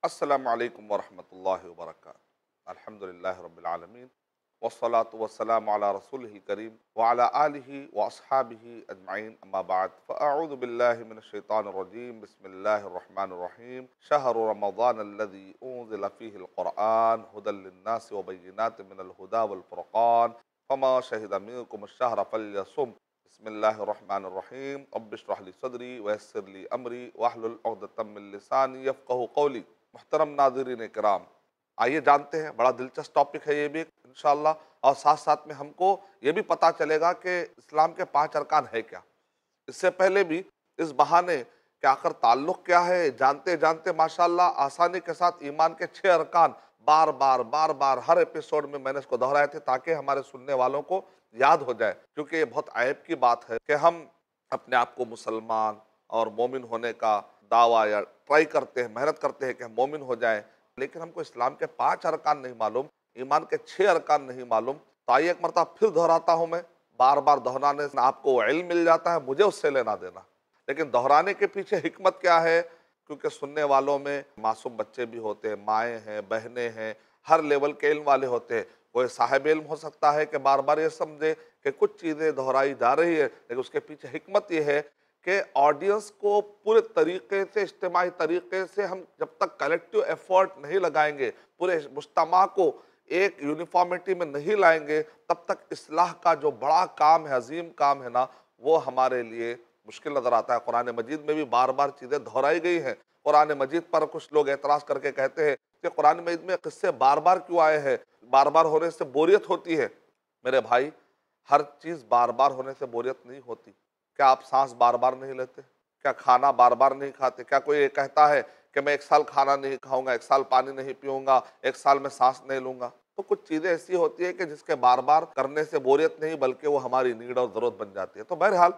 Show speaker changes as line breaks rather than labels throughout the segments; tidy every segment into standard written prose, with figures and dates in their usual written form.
السلام علیکم ورحمۃ اللہ وبرکاتہ۔ الحمد للہ رب العالمین والصلاة والسلام علی رسولہ الکریم وعلی آلہ واصحابہ اجمعین، اما بعد فاعوذ باللہ من الشیطان الرجیم، بسم اللہ الرحمن الرحیم۔ شہر رمضان الذی انزل فیہ القرآن ھدی للناس وبینات من الھدی والفرقان فمن شہد منکم الشہر فلیصم۔ بسم اللہ الرحمن الرحیم۔ رب اشرح لی صدری ویسر لی امری واحلل عقدۃ من لسانی یفقہوا قولی۔ محترم ناظرین کرام، آئیے جانتے ہیں، بڑا دلچسپ ٹاپک ہے یہ بھی انشاءاللہ، اور ساتھ ساتھ میں ہم کو یہ بھی پتہ چلے گا کہ اسلام کے 5 ارکان ہے کیا۔ اس سے پہلے بھی اس بہانے کہ آخر تعلق کیا ہے جانتے جانتے ماشاءاللہ آسانی کے ساتھ ایمان کے 6 ارکان بار بار ہر ایپیسوڈ میں نے اس کو دہرائے تھے تاکہ ہمارے سننے والوں کو یاد ہو جائے، کیونکہ یہ بہت عیب کی بات ہے کہ ہم اپنے آپ کو مسلمان اور مومن ہونے کا دعویٰ یا ٹرائی کرتے ہیں، محنت کرتے ہیں کہ ہم مومن ہو جائیں، لیکن ہم کو اسلام کے 5 ارکان نہیں معلوم، ایمان کے 6 ارکان نہیں معلوم۔ تو آئیے ایک مرتبہ پھر دہراتا ہوں، میں بار بار دہرانے سے آپ کو علم مل جاتا ہے، مجھے اس سے لینا دینا، لیکن دہرانے کے پیچھے حکمت کیا ہے؟ کیونکہ سننے والوں میں معصوم بچے بھی ہوتے ہیں، مائیں ہیں، بہنیں ہیں، ہر لیول کے علم والے ہوتے ہیں۔ کوئی صاحب علم ہو سکتا ہے کہ بار بار یہ سمجھے کہ کچھ چیزیں دہرائی جا رہی ہے، لیکن اس کے پیچھے حکمت یہ ہے کہ آڈینس کو پورے طریقے سے، اجتماعی طریقے سے ہم جب تک کلیکٹیو ایفورٹ نہیں لگائیں گے، پورے مجتمع کو ایک یونیفارمٹی میں نہیں لائیں گے، تب تک اصلاح کا جو بڑا کام ہے، عظیم کام ہے نا، وہ ہمارے لیے مشکل نظر آتا ہے۔ قرآن مجید میں بھی بار بار چیزیں دہرائی گئی ہیں۔ قرآن مجید پر کچھ لوگ اعتراض کر کے کہتے ہیں کہ قرآن مجید میں قصے بار بار کیوں آئے ہیں، بار بار ہونے سے بوریت ہوتی ہے۔ میرے بھائی، ہر چیز بار بار ہونے سے بوریت نہیں ہوتی۔ کیا آپ سانس بار بار نہیں لیتے؟ کیا کھانا بار بار نہیں کھاتے؟ کیا کوئی یہ کہتا ہے کہ میں 1 سال کھانا نہیں کھاؤں گا، 1 سال پانی نہیں پیوں گا، 1 سال میں سانس نہیں لوں گا؟ تو کچھ چیزیں ایسی ہوتی ہیں کہ جس کے بار بار کرنے سے بوریت نہیں بلکہ وہ ہماری نیڈ اور ضرورت بن جاتی ہے۔ تو بہرحال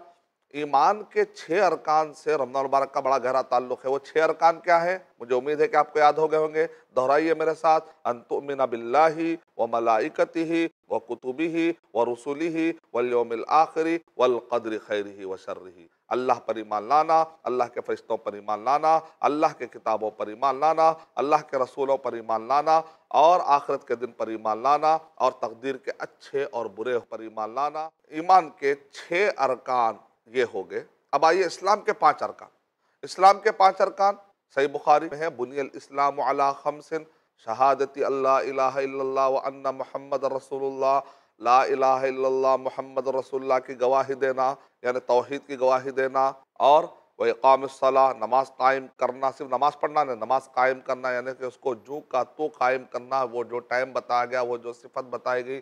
ایمان کے 6 ارکان سے رمضان المبارک کا بڑا گہرا تعلق ہے۔ وہ 6 ارکان کیا ہے؟ مجھے امید ہے کہ آپ کو یاد ہو گئے ہوں گے، دہرائیے میرے ساتھ۔ ان تؤمن باللہ وملائکتہ وکتبہ ورسلہ والیوم الآخر والقدر خیرہ وشرہ۔ اللہ پر ایمان لانا، اللہ کے فرشتوں پر ایمان لانا، اللہ کے کتابوں پر ایمان لانا، اللہ کے رسولوں پر ایمان لانا، اور آخرت کے دن پر ایمان لانا، اور تقدیر کے اچھے اور برے پر ایمان لانا۔ ایمان کے 6 ارکان یہ ہو گئے۔ اب آئیے اسلام کے 5 ارکان۔ اسلام کے 5 ارکان صحیح بخاری میں ہے، بنی الاسلام علی 5 شہادت اللہ الہ الا اللہ وان محمد رسول اللہ۔ لا الہ الا اللہ محمد رسول اللہ کی گواہی دینا، یعنی توحید کی گواہی دینا، اور وہ اقام الصلاۃ، نماز قائم کرنا، صرف نماز پڑھنا نہیں، نماز قائم کرنا، یعنی کہ اس کو جو کا تو قائم کرنا، وہ جو ٹائم بتایا گیا، وہ جو صفت بتائی گئی،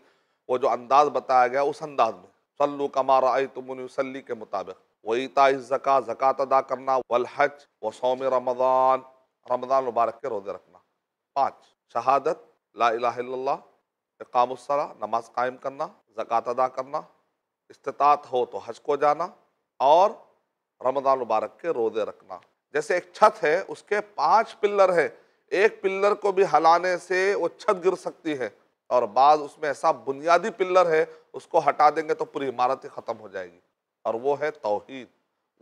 وہ جو انداز بتایا گیا، اس انداز میں صلو کما رأیتمونی اصلی کے مطابق۔ وایتاء الزکوٰۃ، زکوٰۃ ادا کرنا، والحج وصوم رمضان، رمضان مبارک کے روزے رکھنا۔ 5 شہادت، لا الہ الا اللہ، اقام الصلاۃ، نماز قائم کرنا، زکوٰۃ ادا کرنا، استطاعت ہو تو حج کو جانا، اور رمضان مبارک کے روزے رکھنا۔ جیسے ایک چھت ہے، اس کے 5 پلر ہیں، ایک پلر کو بھی ہلانے سے وہ چھت گر سکتی ہے، اور بعض اس میں ایسا بنیادی پلر ہے، اس کو ہٹا دیں گے تو پوری عمارت ہی ختم ہو جائے گی، اور وہ ہے توحید،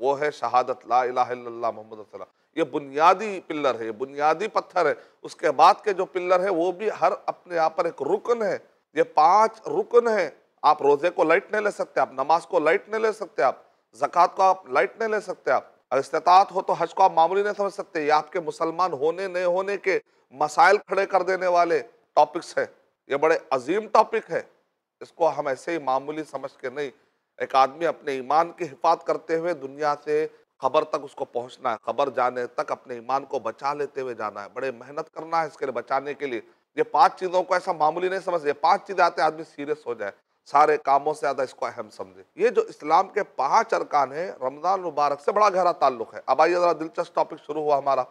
وہ ہے شہادت لا الہ الا اللہ محمد رسول اللہ۔ یہ بنیادی پلر ہے، یہ بنیادی پتھر ہے۔ اس کے بعد کے جو پلر ہے وہ بھی ہر اپنے آپ پر ایک رکن ہے۔ یہ 5 رکن ہیں۔ آپ روزے کو لائٹ نہیں لے سکتے، آپ نماز کو لائٹ نہیں لے سکتے، آپ زکوٰۃ کو آپ لائٹ نہیں لے سکتے، آپ اگر استطاعت ہو تو حج کو آپ معمولی نہیں سمجھ سکتے۔ یہ آپ کے مسلمان ہونے نہیں ہونے کے مسائل کھڑے کر دینے والے ٹاپکس ہیں۔ یہ بڑے عظیم ٹاپک ہے، اس کو ہم ایسے ہی معمولی سمجھ کے نہیں۔ ایک آدمی اپنے ایمان کی حفاظت کرتے ہوئے دنیا سے قبر تک اس کو پہنچنا ہے، قبر جانے تک اپنے ایمان کو بچا لیتے ہوئے جانا ہے، بڑے محنت کرنا ہے اس کے لیے، بچانے کے لیے۔ یہ 5 چیزوں کو ایسا معمولی نہیں سمجھ، یہ 5 چیزیں آتے آدمی سیریس ہو جائے، سارے کاموں سے زیادہ اس کو اہم سمجھے۔ یہ جو اسلام کے 5 ارکان ہیں، رمضان مبارک سے بڑا گہرا تعلق ہے۔ اب آئیے ذرا دلچسپ ٹاپک شروع ہوا ہمارا۔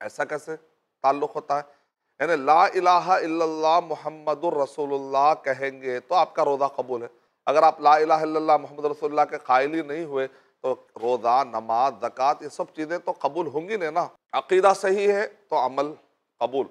ایسا کیسے تعلق ہوتا ہے؟ یعنی لا الہ الا اللہ محمد الرسول اللہ کہیں گے تو آپ کا روزہ قبول ہے۔ اگر آپ لا الہ الا اللہ محمد رسول اللہ کے قائل ہی نہیں ہوئے تو روزہ، نماز، زکوٰۃ، یہ سب چیزیں تو قبول ہوں گی نہیں نا۔ عقیدہ صحیح ہے تو عمل قبول،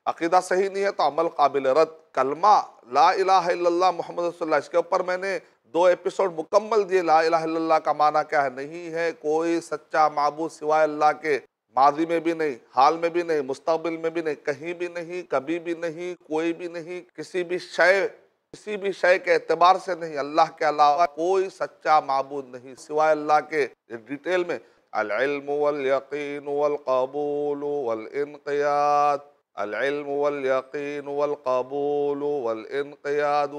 عقیدہ صحیح نہیں ہے تو عمل قابل رد۔ کلمہ لا الہ الا اللہ محمد رسول اللہ، اس کے اوپر میں نے 2 ایپیسوڈ مکمل دیے۔ لا الہ الا اللہ کا معنی کیا ہے؟ نہیں ہے کوئی سچا معبود سوائے اللہ کے، ماضی میں بھی نہیں، حال میں بھی نہیں، مستقبل میں بھی نہیں، کہیں بھی نہیں، کبھی بھی نہیں، کوئی بھی نہیں، کسی بھی شے کے اعتبار سے نہیں، اللہ کے علاوہ کوئی سچا معبود نہیں سوائے اللہ کے۔ ڈیٹیل میں العلم والیقین والقبول والانقیاد، العلم والیقین والقبول والانقیاد،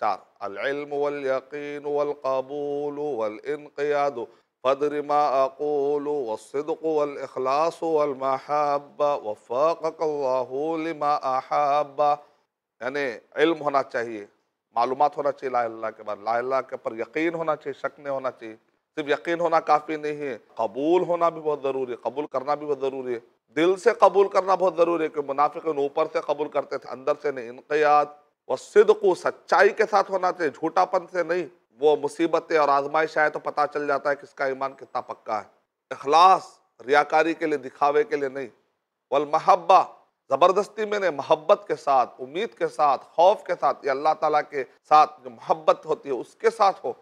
چار، العلم والیقین والقبول والانقیاد، فدر ما اقول والصدق والاخلاص والمحبہ وفقک اللہ لما احب۔ یعنی علم ہونا چاہیے، معلومات ہونا چاہیے لا الہ الا اللہ کے بعد، لا الہ الا اللہ کے پر یقین ہونا چاہیے، شک نہیں ہونا چاہیے۔ صرف یقین ہونا کافی نہیں ہے، قبول ہونا بھی بہت ضروری ہے، قبول کرنا بھی بہت ضروری ہے، دل سے قبول کرنا بہت ضروری ہے، کہ منافقین اوپر سے قبول کرتے تھے اندر سے نہیں۔ انقیاد والصدق، سچائی کے ساتھ ہونا چاہیے، جھوٹا پن سے نہیں۔ وہ مصیبتیں اور آزمائش آئے تو پتہ چل جاتا ہے کس کا ایمان کتنا پکا ہے۔ اخلاص، ریاکاری کے لیے، دکھاوے کے لیے نہیں۔ والمحبہ، زبردستی میں نے، محبت کے ساتھ، امید کے ساتھ، خوف کے ساتھ، یہ اللہ تعالیٰ کے ساتھ جو محبت ہوتی ہے اس کے ساتھ ہو۔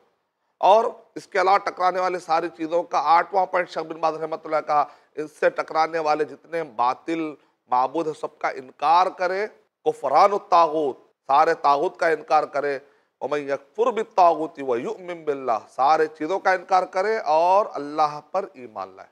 اور اس کے علاوہ ٹکرانے والی ساری چیزوں کا 8واں پوائنٹ شیخ بن باز رحمۃ اللہ کہا، اس سے ٹکرانے والے جتنے باطل معبود ہیں سب کا انکار کرے، کفران الطاغوت، سارے طاغوت کا انکار کرے، وَمَن يَكْفُرْ بِالطَّاغُوتِ وَيُؤْمِن بِاللَّهِ، سارے چیزوں کا انکار کرے اور اللہ پر ایمان لائے۔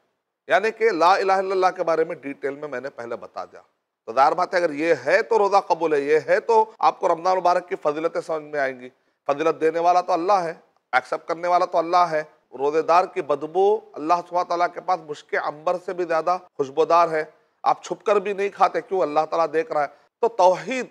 یعنی کہ لا الہ الا اللہ کے بارے میں ڈیٹیل میں نے پہلے بتا دیا، تو ظاہر بات ہے اگر یہ ہے تو روزہ قبول ہے، یہ ہے تو آپ کو رمضان مبارک کی فضیلتیں سمجھ میں آئیں گی۔ فضیلت دینے والا تو اللہ ہے، ایکسیپٹ کرنے والا تو اللہ ہے۔ روزے دار کی بدبو اللہ سبحانہ تعالیٰ کے پاس مشک عنبر سے بھی زیادہ خوشبودار ہے، آپ چھپ کر بھی نہیں کھاتے، کیوں؟ اللہ تعالیٰ دیکھ رہا ہے۔ تو توحید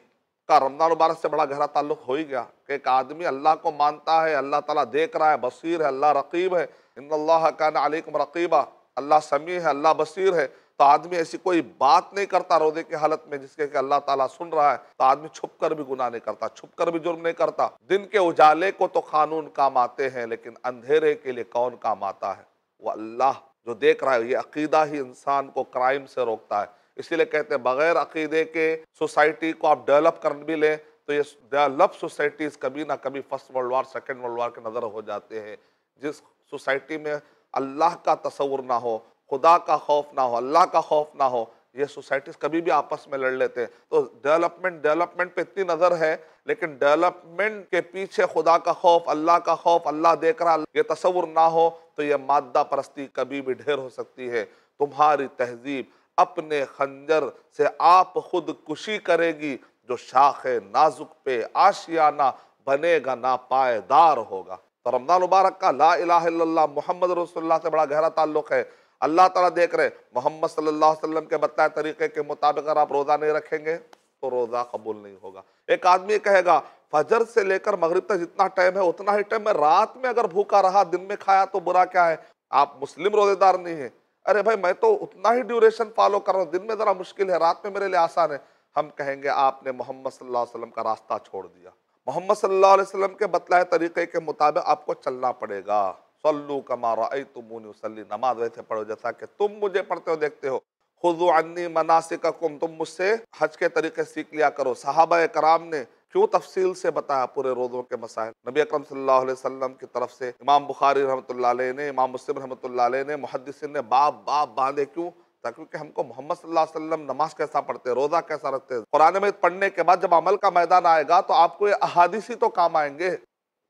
کا رمضان مبارک سے بڑا گہرا تعلق ہو ہی گیا کہ ایک آدمی اللہ کو مانتا ہے، اللہ تعالیٰ دیکھ رہا ہے، بصیر ہے، اللہ رقیب ہے، ان اللہ کان علیکم رقیبا، اللہ سمیع ہے، اللہ بصیر ہے۔ تو آدمی ایسی کوئی بات نہیں کرتا روزے کی حالت میں جس کے کہ اللہ تعالیٰ سن رہا ہے، تو آدمی چھپ کر بھی گناہ نہیں کرتا، چھپ کر بھی جرم نہیں کرتا۔ دن کے اجالے کو تو قانون کام آتے ہیں، لیکن اندھیرے کے لیے کون کام آتا ہے؟ وہ اللہ جو دیکھ رہا ہے۔ یہ عقیدہ ہی انسان کو کرائم سے روکتا ہے۔ اسی لیے کہتے ہیں بغیر عقیدے کے سوسائٹی کو آپ ڈیولپ کر بھی لیں تو یہ ڈیولپ سوسائٹیز کبھی نہ کبھی first world war, second world war کے نظر ہو جاتے ہیں۔ جس سوسائٹی میں اللہ کا تصور نہ ہو، خدا کا خوف نہ ہو، اللہ کا خوف نہ ہو، یہ سوسائٹیز کبھی بھی آپس میں لڑ لیتے ہیں۔ تو ڈیولپمنٹ پہ اتنی نظر ہے، لیکن ڈیولپمنٹ کے پیچھے خدا کا خوف، اللہ دیکھ رہا، یہ تصور نہ ہو تو یہ مادہ پرستی کبھی بھی ڈھیر ہو سکتی ہے۔ تمہاری تہذیب اپنے خنجر سے آپ خود کشی کرے گی، جو شاخ نازک پہ آشیانہ بنے گا ناپائیدار ہوگا۔ تو رمضان مبارک کا لا الہ الا اللہ محمد رسول اللہ سے بڑا گہرا تعلق ہے۔ اللہ تعالیٰ دیکھ رہے، محمد صلی اللہ علیہ وسلم کے بتائے طریقے کے مطابق اگر آپ روزہ نہیں رکھیں گے تو روزہ قبول نہیں ہوگا۔ ایک آدمی کہے گا فجر سے لے کر مغرب تک جتنا ٹائم ہے اتنا ہی ٹائم میں رات میں اگر بھوکا رہا، دن میں کھایا تو برا کیا ہے؟ آپ مسلم روزے دار نہیں ہیں۔ ارے بھائی میں تو اتنا ہی ڈیوریشن فالو کر رہا ہوں، دن میں ذرا مشکل ہے، رات میں میرے لیے آسان ہے۔ ہم کہیں گے آپ نے محمد صلی اللہ علیہ وسلم کا راستہ چھوڑ دیا۔ محمد صلی اللہ علیہ وسلم کے بتلائے طریقے کے مطابق آپ کو چلنا پڑے گا۔ صلو کما رأیتمونی اصلی، نماز ویسے پڑھو جیسا کہ تم مجھے پڑھتے ہو دیکھتے ہو۔ خذوا عنی مناسککم، تم مجھ سے حج کے طریقے سیکھ لیا کرو۔ صحابہ کرام نے کیوں تفصیل سے بتایا پورے روزوں کے مسائل؟ نبی اکرم صلی اللہ علیہ وسلم کی طرف سے امام بخاری رحمۃ اللہ علیہ نے، امام مسلم رحمۃ اللہ علیہ نے، محدثین نے باب باندھے، کیوں؟ تاکہ ہم کو محمد صلی اللہ علیہ وسلم نماز کیسا پڑھتے، روزہ کیسا رکھتے، قرآن میں پڑھنے کے بعد جب عمل کا میدان آئے گا تو آپ کو یہ احادیث ہی تو کام آئیں گے۔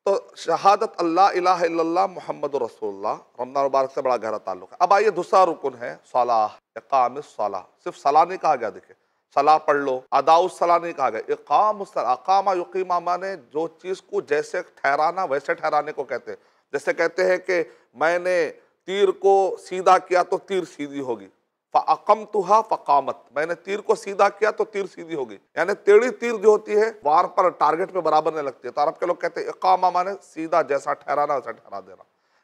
تو شہادت اللہ الہ الا اللہ محمد رسول اللہ رمضان مبارک سے بڑا گہرا تعلق ہے۔ اب آئیے دوسرا رکن ہے صلاح، اقام الصلاح۔ صرف صلاح نہیں کہا گیا، دیکھیں صلاح پڑھ لو، اداء الصلاح نہیں کہا گیا، اقام الصلاح۔ اقامہ یقیمہ مانے جو چیز کو جیسے ٹھہرانا ویسے ٹھہرانے کو کہتے ہیں۔ جیسے کہتے ہیں کہ میں نے تیر کو سیدھا کیا تو تیر سیدھی ہوگی، فَأَقَمْتُهَا فَقَامَتْ، میں نے تیر کو سیدھا کیا تو تیر سیدھی ہوگی۔ یعنی ٹیڑھی تیر جو ہوتی ہے وار پر ٹارگٹ پہ برابر نہیں لگتی ہے۔ تو عرب کے لوگ کہتے ہیں اقامہ مانے سیدھا، جیسا ٹھہرانا ویسا ٹھہرا دینا۔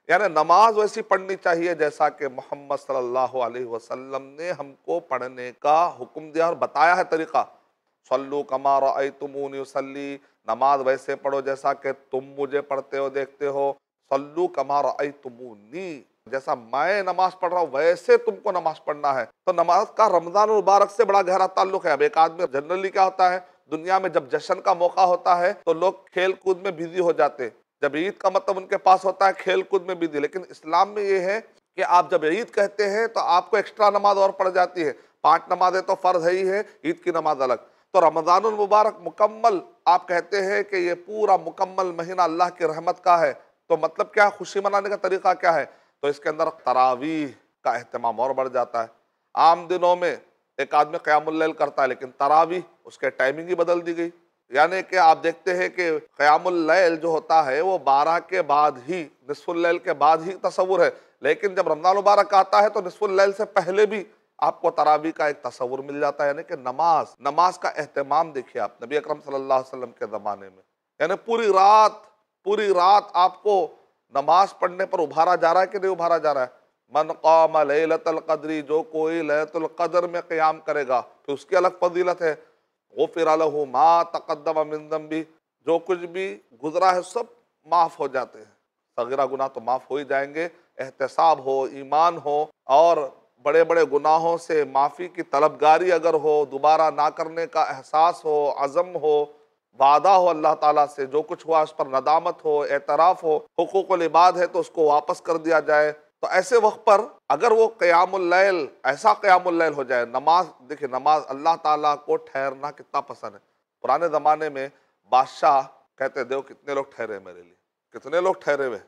یعنی نماز ویسی پڑھنی چاہیے جیسا کہ محمد صلی اللہ علیہ وسلم نے ہم کو پڑھنے کا حکم دیا اور بتایا ہے طریقہ۔ صلو کما رأیتمونی اصلی، نماز ویسے پڑھو جیسا کہ تم مجھے پڑھتے ہو دیکھتے ہو۔ صلو کما رأیتمونی، جیسا میں نماز پڑھ رہا ہوں ویسے تم کو نماز پڑھنا ہے۔ تو نماز کا رمضان المبارک سے بڑا گہرا تعلق ہے۔ اب ایک آدمی جنرلی کیا ہوتا ہے، دنیا میں جب جشن کا موقع ہوتا ہے تو لوگ کھیل کود میں بزی ہو جاتے ہیں۔ جب عید کا مطلب ان کے پاس ہوتا ہے کھیل کود میں بزی، لیکن اسلام میں یہ ہے کہ آپ جب عید کہتے ہیں تو آپ کو ایکسٹرا نماز اور پڑ جاتی ہے، 5 نمازیں تو فرض ہے ہی ہے، عید کی نماز الگ۔ تو رمضان المبارک مکمل آپ کہتے ہیں کہ یہ پورا مکمل مہینہ اللہ کی رحمت کا ہے، تو مطلب کیا، خوشی منانے کا طریقہ کیا ہے؟ تو اس کے اندر تراویح کا اہتمام اور بڑھ جاتا ہے۔ عام دنوں میں ایک آدمی قیام اللیل کرتا ہے، لیکن تراویح اس کے ٹائمنگ ہی بدل دی گئی، یعنی کہ آپ دیکھتے ہیں کہ قیام اللیل جو ہوتا ہے وہ 12 کے بعد ہی، نصف اللیل کے بعد ہی تصور ہے، لیکن جب رمضان مبارک آتا ہے تو نصف اللیل سے پہلے بھی آپ کو تراویح کا ایک تصور مل جاتا ہے، یعنی کہ نماز کا اہتمام دیکھیے آپ نبی اکرم صلی اللہ علیہ وسلم کے زمانے میں، یعنی پوری رات آپ کو نماز پڑھنے پر ابھارا جا رہا ہے کہ نہیں ابھارا جا رہا ہے؟ من قام لیلۃ القدر، جو کوئی لیلۃ القدر میں قیام کرے گا تو اس کی الگ فضیلت ہے، غفر لہ ما تقدم من ذنبہ، جو کچھ بھی گزرا ہے سب معاف ہو جاتے ہیں، صغیرہ گناہ تو معاف ہو ہی جائیں گے، احتساب ہو، ایمان ہو، اور بڑے بڑے گناہوں سے معافی کی طلبگاری اگر ہو، دوبارہ نہ کرنے کا احساس ہو، عزم ہو، وعدہ ہو اللہ تعالیٰ سے، جو کچھ ہوا اس پر ندامت ہو، اعتراف ہو، حقوق العباد ہے تو اس کو واپس کر دیا جائے، تو ایسے وقت پر اگر وہ قیام اللیل، ایسا قیام اللیل ہو جائے، نماز دیکھیں، نماز اللہ تعالیٰ کو ٹھہرنا کتنا پسند ہے۔ پرانے زمانے میں بادشاہ کہتے دیو کتنے لوگ ٹھہرے میرے لیے، کتنے لوگ ٹھہرے ہوئے،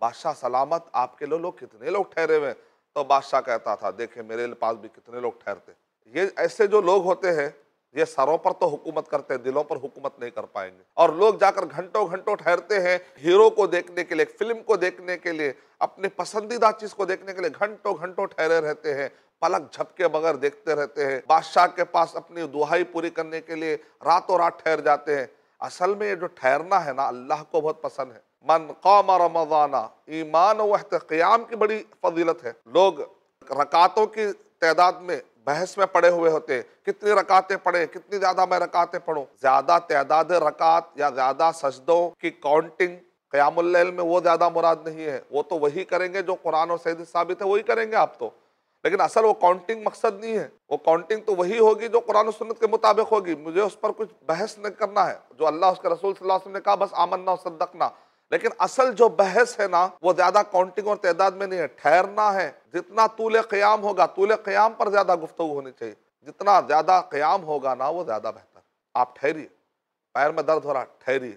بادشاہ سلامت آپ کے لوگ کتنے لوگ ٹھہرے ہوئے، تو بادشاہ کہتا تھا دیکھیں میرے پاس بھی کتنے لوگ ٹھہرتے۔ یہ ایسے جو لوگ ہوتے ہیں یہ سروں پر تو حکومت کرتے ہیں، دلوں پر حکومت نہیں کر پائیں گے، اور لوگ جا کر گھنٹوں گھنٹوں ٹھہرتے ہیں ہیرو کو دیکھنے کے لیے، فلم کو دیکھنے کے لیے، اپنے پسندیدہ چیز کو دیکھنے کے لیے گھنٹوں گھنٹوں ٹھہرے رہتے ہیں، پلک جھپکے بغیر دیکھتے رہتے ہیں، بادشاہ کے پاس اپنی دعائی پوری کرنے کے لیے راتوں رات ٹھہر جاتے ہیں۔ اصل میں یہ جو ٹھہرنا ہے نا اللہ کو بہت پسند ہے۔ من قام رمضان ایمان و قیام کی بڑی فضیلت ہے۔ لوگ رکعتوں کی تعداد میں بحث میں پڑے ہوئے ہوتے ہیں، کتنی رکعتیں پڑھیں، کتنی زیادہ میں رکعتیں پڑھوں، زیادہ تعداد رکعت یا زیادہ سجدوں کی کاؤنٹنگ قیام اللیل میں وہ زیادہ مراد نہیں ہے، وہ تو وہی کریں گے جو قرآن اور حدیث ثابت ہے وہی کریں گے آپ تو، لیکن اصل وہ کاؤنٹنگ مقصد نہیں ہے، وہ کاؤنٹنگ تو وہی ہوگی جو قرآن و سنت کے مطابق ہوگی، مجھے اس پر کچھ بحث نہیں کرنا ہے، جو اللہ اس کے رسول صلی اللہ علیہ وسلم نے کہا بس آمنا و صدقنا، لیکن اصل جو بحث ہے نا وہ زیادہ کاؤنٹنگ اور تعداد میں نہیں ہے، ٹھہرنا ہے، جتنا طول قیام ہوگا، طول قیام پر زیادہ گفتگو ہونی چاہیے، جتنا زیادہ قیام ہوگا نا وہ زیادہ بہتر۔ آپ ٹھہریے، پیر میں درد ہو رہا ٹھہریے،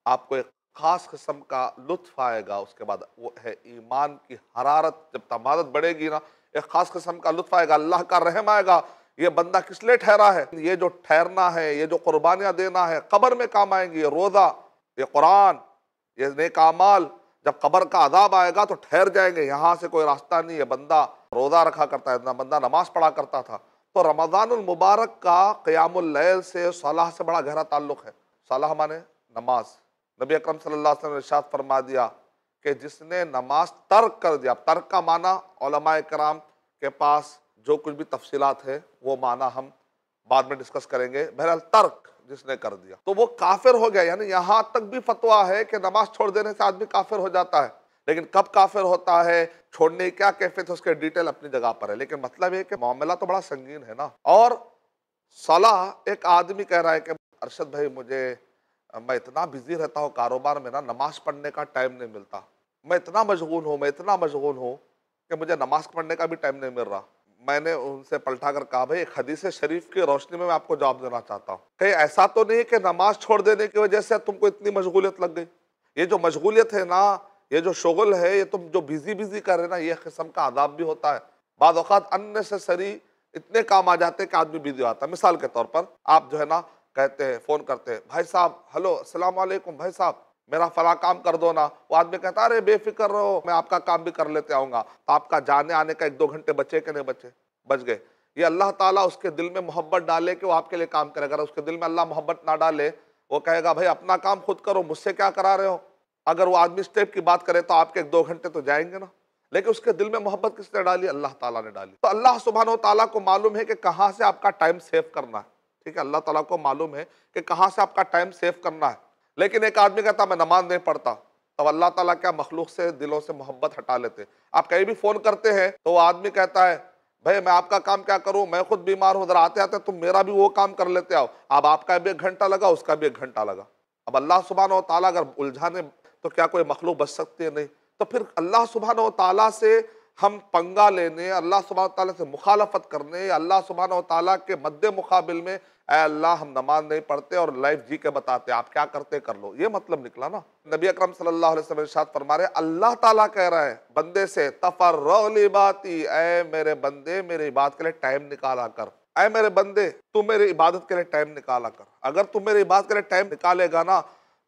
آپ کو ایک خاص قسم کا لطف آئے گا، اس کے بعد وہ ہے ایمان کی حرارت، جب تمادت بڑھے گی نا ایک خاص قسم کا لطف آئے گا، اللہ کا رحم آئے گا، یہ بندہ کس لیے ٹھہرا ہے، یہ جو ٹھہرنا ہے، یہ جو قربانیاں دینا ہے قبر میں کام آئیں گی، یہ روزہ، یہ قرآن، یہ نیک اعمال، جب قبر کا عذاب آئے گا تو ٹھہر جائیں گے، یہاں سے کوئی راستہ نہیں ہے، بندہ روزہ رکھا کرتا ہے، بندہ نماز پڑھا کرتا تھا۔ تو رمضان المبارک کا قیام اللیل سے صلاح سے بڑا گہرا تعلق ہے۔ صلاح مانے نماز، نبی اکرم صلی اللہ علیہ وسلم نے ارشاد فرما دیا کہ جس نے نماز ترک کر دیا، ترک کا معنی علماء کرام کے پاس جو کچھ بھی تفصیلات ہے وہ معنی ہم بعد میں ڈسکس کریں گے، بہرحال ترک جس نے کر دیا تو وہ کافر ہو گیا، یعنی یہاں تک بھی فتویٰ ہے کہ نماز چھوڑ دینے سے آدمی کافر ہو جاتا ہے، لیکن کب کافر ہوتا ہے، چھوڑنے کی کیا کیفیت ہے، اس کے ڈیٹیل اپنی جگہ پر ہے، لیکن مطلب یہ کہ معاملہ تو بڑا سنگین ہے نا۔ اور صلاح، ایک آدمی کہہ رہا ہے کہ ارشد بھائی میں اتنا بزی رہتا ہوں کاروبار میں نا، نماز پڑھنے کا ٹائم نہیں ملتا، میں اتنا مشغول ہوں کہ مجھے نماز پڑھنے کا بھی ٹائم نہیں مل رہا۔ میں نے ان سے پلٹا کر کہا بھائی ایک حدیث شریف کی روشنی میں آپ کو جواب دینا چاہتا ہوں، کہیں ایسا تو نہیں کہ نماز چھوڑ دینے کی وجہ سے تم کو اتنی مشغولیت لگ گئی؟ یہ جو مشغولیت ہے نا، یہ جو شغل ہے، یہ تم جو بزی کر رہے نا، یہ قسم کا عذاب بھی ہوتا ہے۔ بعض اوقات unnecessary اتنے کام آ جاتے ہیں کہ آدمی بزی ہوتا ہے۔ مثال کے طور پر آپ جو ہے نا کہتے ہیں، فون کرتے ہیں، بھائی صاحب ہلو السلام علیکم، بھائی صاحب میرا فلاں کام کر دو نا، وہ آدمی کہتا ہے ارے بے فکر رہو، میں آپ کا کام بھی کر لیتے آؤں گا، تو آپ کا جانے آنے کا 1-2 گھنٹے بچے کہ نہیں بچے؟ بچ گئے۔ یہ اللہ تعالیٰ اس کے دل میں محبت ڈالے کہ وہ آپ کے لیے کام کرے، اگر اس کے دل میں اللہ محبت نہ ڈالے وہ کہے گا بھائی اپنا کام خود کرو، مجھ سے کیا کرا رہے ہو۔ اگر وہ آدمی اسٹیپ کی بات کرے تو آپ کے 1-2 گھنٹے تو جائیں گے نا، لیکن اس کے دل میں محبت کس نے ڈالی؟ اللہ تعالیٰ نے ڈالی۔ تو اللہ سبحانہ و تعالیٰ کو معلوم ہے کہ کہاں سے آپ کا ٹائم سیو کرنا ہے، ٹھیک ہے، اللہ تعالیٰ کو معلوم ہے کہ کہاں سے آپ کا ٹائم سیو کرنا ہے، لیکن ایک آدمی کہتا میں نماز نہیں پڑھتا، تو اللہ تعالیٰ کیا مخلوق سے دلوں سے محبت ہٹا لیتے۔ آپ کہیں بھی فون کرتے ہیں تو وہ آدمی کہتا ہے بھائی میں آپ کا کام کیا کروں، میں خود بیمار ہوں، ذرا آتے آتے تم میرا بھی وہ کام کر لیتے آؤ، اب آپ کا بھی 1 گھنٹہ لگا، اس کا بھی 1 گھنٹہ لگا۔ اب اللہ سبحانہ و تعالیٰ اگر الجھانے تو کیا کوئی مخلوق بچ سکتی ہے؟ نہیں۔ تو پھر اللہ سبحانہ و تعالیٰ سے ہم پنگا لینے، اللہ سبحانہ وتعالیٰ سے مخالفت کرنے، اللہ سبحانہ وتعالیٰ کے مد مقابل میں اے اللہ ہم نماز نہیں پڑھتے اور لائف جی کے بتاتے آپ کیا کرتے کر لو، یہ مطلب نکلا نا۔ نبی اکرم صلی اللہ علیہ وسلم ارشاد فرما رہے اللہ تعالیٰ کہہ رہا ہے بندے سے تفرغ لعبادتی، اے میرے بندے میرے عبادت کے لیے ٹائم نکالا کر، اے میرے بندے تو میری عبادت کے لیے ٹائم نکالا کر۔ اگر تم میری عبادت کے لیے ٹائم نکالے گا نا،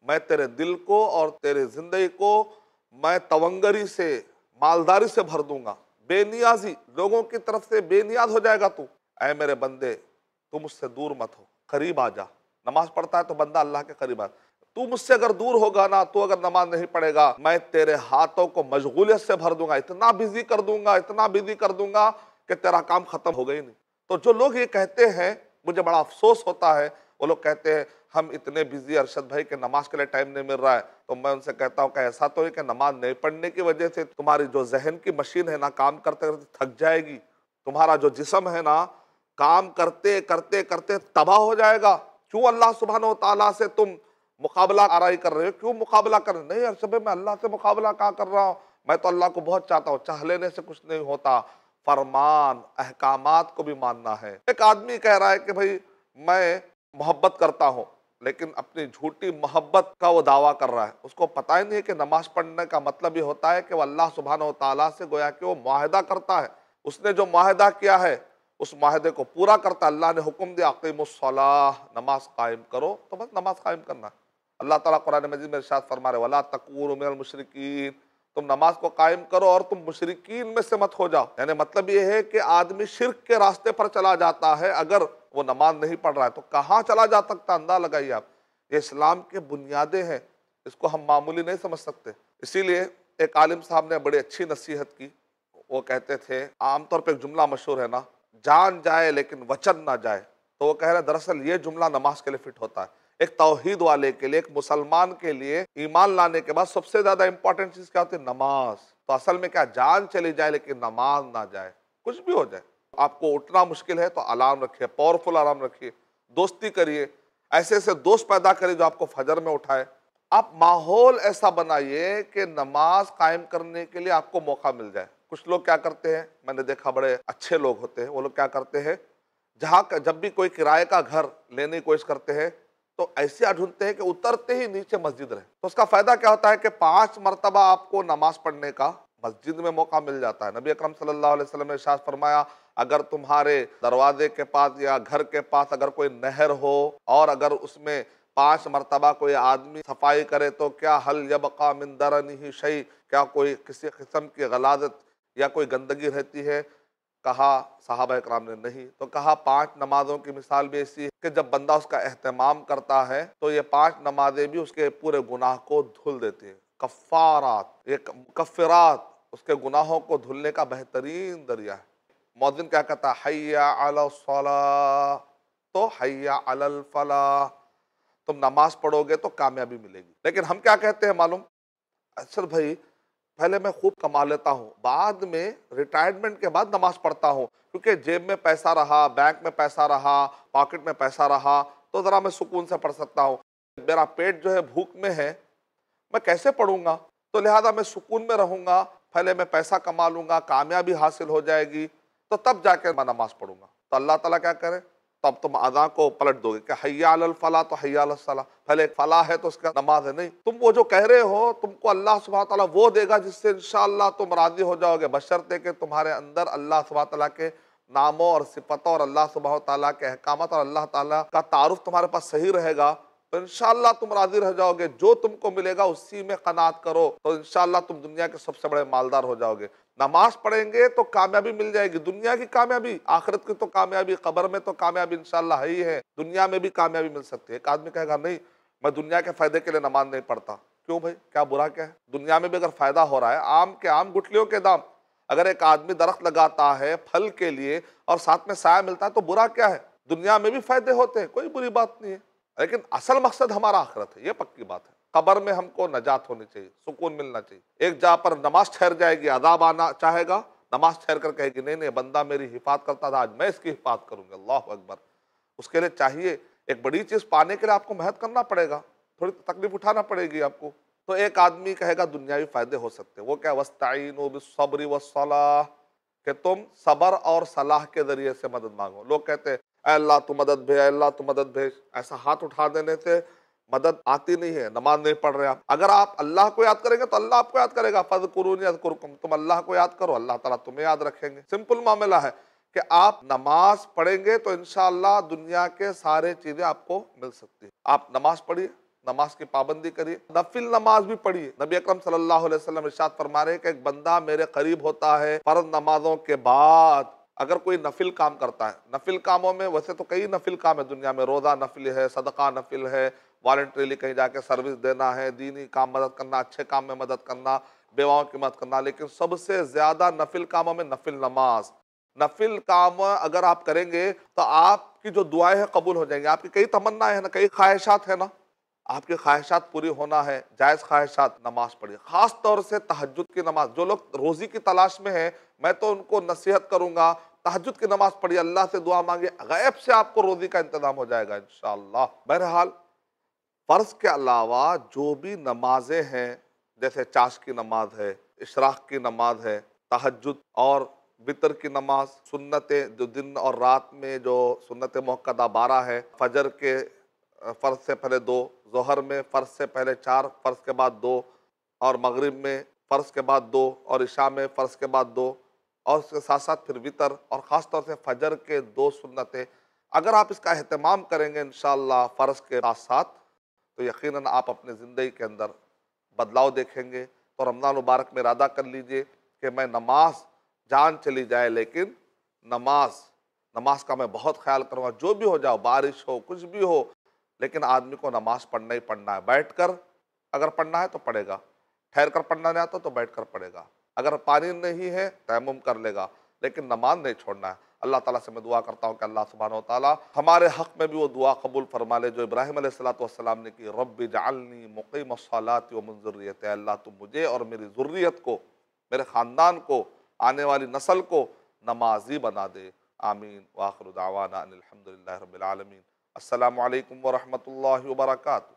میں تیرے دل کو اور تیرے زندگی کو میں تونگری سے، مالداری سے بھر دوں گا، بے نیازی، لوگوں کی طرف سے بے نیاز ہو جائے گا تو۔ اے میرے بندے تو مجھ سے دور مت ہو، قریب آ جا۔ نماز پڑھتا ہے تو بندہ اللہ کے قریب آ، تو مجھ سے اگر دور ہوگا نا، تو اگر نماز نہیں پڑھے گا، میں تیرے ہاتھوں کو مشغولیت سے بھر دوں گا، اتنا بزی کر دوں گا، اتنا بزی کر دوں گا کہ تیرا کام ختم ہوگا ہی نہیں۔ تو جو لوگ یہ کہتے ہیں، مجھے بڑا افسوس ہوتا ہے، وہ لوگ کہتے ہیں ہم اتنے بزی ارشد بھائی کہ نماز کے لیے ٹائم نہیں مل رہا ہے، تو میں ان سے کہتا ہوں کہ ایسا تو ہے کہ نماز نہیں پڑھنے کی وجہ سے تمہاری جو ذہن کی مشین ہے نا، کام کرتے کرتے تھک جائے گی، تمہارا جو جسم ہے نا کام کرتے کرتے کرتے تباہ ہو جائے گا۔ کیوں اللہ سبحانہ وتعالیٰ سے تم مقابلہ آرائی کر رہے ہو؟ کیوں مقابلہ کر رہے ہو؟ نہیں ارشد بھائی میں اللہ سے مقابلہ کہاں کر رہا ہوں، میں تو اللہ کو بہت چاہتا ہوں، چاہ لینے سے کچھ نہیں ہوتا، فرمان احکامات کو بھی ماننا ہے۔ ایک آدمی کہہ رہا ہے کہ بھائی میں محبت کرتا ہوں، لیکن اپنی جھوٹی محبت کا وہ دعویٰ کر رہا ہے، اس کو پتہ ہی نہیں ہے کہ نماز پڑھنے کا مطلب یہ ہوتا ہے کہ وہ اللہ سبحانہ وتعالیٰ سے گویا کہ وہ معاہدہ کرتا ہے، اس نے جو معاہدہ کیا ہے اس معاہدے کو پورا کرتا ہے۔ اللہ نے حکم دیا اقیموا الصلاۃ، نماز قائم کرو، تو بس نماز قائم کرنا ہے۔ اللہ تعالیٰ قرآن مجید میں ارشاد فرما رہے وَلَا تَكُونُوا مِنَ الْمُشْرِكِينَ، تم نماز کو قائم کرو اور تم مشرکین میں سے مت ہو جاؤ۔ یعنی مطلب یہ ہے کہ آدمی شرک کے راستے پر چلا جاتا ہے اگر وہ نماز نہیں پڑھ رہا ہے، تو کہاں چلا جا سکتا، اندازہ لگائیے آپ۔ یہ اسلام کے بنیادیں ہیں، اس کو ہم معمولی نہیں سمجھ سکتے۔ اسی لیے ایک عالم صاحب نے بڑی اچھی نصیحت کی، وہ کہتے تھے، عام طور پہ ایک جملہ مشہور ہے نا، جان جائے لیکن وچن نہ جائے، تو وہ کہہ رہے دراصل یہ جملہ نماز کے لیے فٹ ہوتا ہے۔ ایک توحید والے کے لیے، ایک مسلمان کے لیے ایمان لانے کے بعد سب سے زیادہ امپورٹنٹ چیز کیا ہوتی ہے؟ نماز۔ تو اصل میں کیا، جان چلی جائے لیکن نماز نہ جائے، کچھ بھی ہو جائے۔ آپ کو اٹھنا مشکل ہے تو الارم رکھیے، پاورفل الارم رکھیے، دوستی کریے، ایسے ایسے دوست پیدا کریں جو آپ کو فجر میں اٹھائے۔ آپ ماحول ایسا بنائیے کہ نماز قائم کرنے کے لیے آپ کو موقع مل جائے۔ کچھ لوگ کیا کرتے ہیں، میں نے دیکھا بڑے اچھے لوگ ہوتے ہیں، وہ لوگ کیا کرتے ہیں، جہاں جب بھی کوئی کرائے کا گھر لینے کی کوشش کرتے ہیں تو ایسے ڈھونڈتے ہیں کہ اترتے ہی نیچے مسجد رہے۔ تو اس کا فائدہ کیا ہوتا ہے کہ 5 مرتبہ آپ کو نماز پڑھنے کا مسجد میں موقع مل جاتا ہے۔ نبی اکرم صلی اللہ علیہ وسلم نے ارشاد فرمایا اگر تمہارے دروازے کے پاس یا گھر کے پاس اگر کوئی نہر ہو اور اگر اس میں 5 مرتبہ کوئی آدمی صفائی کرے تو کیا حل یبقى من درنہ شیء، کیا کوئی کسی قسم کی غلاظت یا کوئی گندگی رہتی ہے؟ کہا صحابہ اکرام نے نہیں۔ تو کہا 5 نمازوں کی مثال بھی ایسی ہے کہ جب بندہ اس کا اہتمام کرتا ہے تو یہ 5 نمازیں بھی اس کے پورے گناہ کو دھل دیتی ہیں، کفارات، یہ مکفرات، اس کے گناہوں کو دھلنے کا بہترین ذریعہ ہے۔ مؤذن کیا کہتا ہے، حی علی الصلاۃ تو حی علی الفلاح، تم نماز پڑھو گے تو کامیابی ملے گی۔ لیکن ہم کیا کہتے ہیں معلوم، اچھا بھائی پہلے میں خوب کما لیتا ہوں، بعد میں ریٹائرمنٹ کے بعد نماز پڑھتا ہوں، کیونکہ جیب میں پیسہ رہا، بینک میں پیسہ رہا، پاکٹ میں پیسہ رہا تو ذرا میں سکون سے پڑھ سکتا ہوں۔ میرا پیٹ جو ہے بھوک میں ہے، میں کیسے پڑھوں گا؟ تو لہٰذا میں سکون میں رہوں گا، پہلے میں پیسہ کما لوں گا، کامیابی حاصل ہو جائے گی تو تب جا کے میں نماز پڑھوں گا۔ تو اللہ تعالیٰ کیا کرے، تب تم اذان کو پلٹ دو گے کہ حی علی الفلاح تو حی علی الصلاح، پہلے ایک فلاح ہے تو اس کا نماز ہے نہیں۔ تم وہ جو کہہ رہے ہو تم کو اللہ سبحانہ تعالیٰ وہ دے گا جس سے انشاءاللہ تم راضی ہو جاؤ گے، بشرطے کہ تمہارے اندر اللہ سبحانہ تعالیٰ کے ناموں اور صفتوں اور اللہ سبحانہ تعالیٰ کے احکامات اور اللہ تعالیٰ کا تعارف تمہارے پاس صحیح رہے گا تو انشاءاللہ تم راضی رہ جاؤ گے۔ جو تم کو ملے گا اسی میں قناعت کرو تو انشاءاللہ تم دنیا کے سب سے بڑے مالدار ہو جاؤ گے۔ نماز پڑھیں گے تو کامیابی مل جائے گی، دنیا کی کامیابی، آخرت کی تو کامیابی، قبر میں تو کامیابی انشاءاللہ ہے ہی ہے، دنیا میں بھی کامیابی مل سکتی ہے۔ ایک آدمی کہے گا نہیں میں دنیا کے فائدے کے لیے نماز نہیں پڑھتا، کیوں بھائی، کیا برا کیا ہے؟ دنیا میں بھی اگر فائدہ ہو رہا ہے، آم کے آم گٹھلیوں کے دام، اگر ایک آدمی درخت لگاتا ہے پھل کے لیے اور ساتھ میں سایہ ملتا ہے تو برا کیا ہے؟ دنیا میں بھی فائدے ہوتے ہیں، کوئی بری بات نہیں ہے، لیکن اصل مقصد ہمارا آخرت ہے، یہ پکی بات ہے۔ قبر میں ہم کو نجات ہونی چاہیے، سکون ملنا چاہیے۔ ایک جہاں پر نماز ٹھہر جائے گی، عذاب آنا چاہے گا، نماز ٹھہر کر کہے گی نہیں نہیں بندہ میری حفاظت کرتا تھا، آج میں اس کی حفاظت کروں گا، اللہ اکبر۔ اس کے لیے چاہیے ایک بڑی چیز پانے کے لیے آپ کو محنت کرنا پڑے گا، تھوڑی تکلیف اٹھانا پڑے گی آپ کو۔ تو ایک آدمی کہے گا دنیاوی فائدے ہو سکتے ہیں، وہ کیا وَاسْتَعِینُوا بِالصَّبْرِ وَالصَّلَاةِ، کہ تم صبر اور صلاح کے ذریعے سے مدد مانگو۔ لوگ کہتے ہیں اے اللہ تو مدد بھیج، اے اللہ تو مدد بھیج، ایسا ہاتھ اٹھا دینے سے مدد آتی نہیں ہے، نماز نہیں پڑھ رہے آپ۔ اگر آپ اللہ کو یاد کریں گے تو اللہ آپ کو یاد کرے گا، فَاذْكُرُونِی اذْکُرْکُم، تم اللہ کو یاد کرو اللہ تعالیٰ تمہیں یاد رکھیں گے۔ سمپل معاملہ ہے کہ آپ نماز پڑھیں گے تو انشاءاللہ دنیا کے سارے چیزیں آپ کو مل سکتی ہیں۔ آپ نماز پڑھیے، نماز کی پابندی کریے، نفل نماز بھی پڑھیے۔ نبی اکرم صلی اللہ علیہ وسلم ارشاد فرما رہے ہیں کہ ایک بندہ میرے قریب ہوتا ہے فرض نمازوں کے بعد اگر کوئی نفل کام کرتا ہے۔ نفل کاموں میں ویسے تو کئی نفل کام ہے دنیا میں، روزہ نفل ہے، صدقہ نفل ہے، والنٹریلی کہیں جا کے سروس دینا ہے، دینی کام مدد کرنا، اچھے کام میں مدد کرنا، بیواؤں کی مدد کرنا، لیکن سب سے زیادہ نفل کاموں میں نفل نماز۔ نفل کام اگر آپ کریں گے تو آپ کی جو دعائیں ہیں قبول ہو جائیں گی۔ آپ کی کئی تمنائیں ہیں نا، کئی خواہشات ہیں نا، آپ کی خواہشات پوری ہونا ہے، جائز خواہشات، نماز پڑھیے، خاص طور سے تہجد کی نماز۔ جو لوگ روزی کی تلاش میں ہیں میں تو ان کو نصیحت کروں گا تہجد کی نماز پڑھیے، اللہ سے دعا مانگے، غیب سے آپ کو روزی کا انتظام ہو جائے گا انشاءاللہ۔ بہرحال فرض کے علاوہ جو بھی نمازیں ہیں، جیسے چاش کی نماز ہے، اشراق کی نماز ہے، تہجد اور وطر کی نماز، سنتیں جو دن اور رات میں جو سنت موقدہ 12 ہے، فجر کے فرض سے پہلے 2، ظہر میں فرض سے پہلے 4، فرض کے بعد 2، اور مغرب میں فرض کے بعد 2، اور عشاء میں فرض کے بعد 2، اور اس کے ساتھ ساتھ پھر وطر، اور خاص طور سے فجر کے 2 سنتیں اگر آپ اس کا اہتمام کریں گے انشاءاللہ فرض کے ساتھ ساتھ تو یقیناً آپ اپنے زندگی کے اندر بدلاؤ دیکھیں گے۔ تو رمضان مبارک میں ارادہ کر لیجئے کہ میں نماز جان چلی جائے لیکن نماز کا میں بہت خیال کروں گا، جو بھی ہو جاؤ، بارش ہو، کچھ بھی ہو، لیکن آدمی کو نماز پڑھنا ہی پڑھنا ہے۔ بیٹھ کر اگر پڑھنا ہے تو پڑھے گا، ٹھہر کر پڑھنا نہیں آتا تو بیٹھ کر پڑھے گا، اگر پانی نہیں ہے تیمم کر لے گا، لیکن نماز نہیں چھوڑنا ہے۔ اللہ تعالیٰ سے میں دعا کرتا ہوں کہ اللہ سبحانہ وتعالیٰ ہمارے حق میں بھی وہ دعا قبول فرما لے جو ابراہیم علیہ السلام نے کی، رب اجعلنی مقیم الصلاۃ ومن ذریتی، اللہ تو مجھے اور میری ذریت کو، میرے خاندان کو، آنے والی نسل کو نمازی بنا دے، آمین۔ وآخر دعوانا ان الحمد للہ رب العالمین۔ السلام علیکم ورحمۃ اللہ وبرکاتہ۔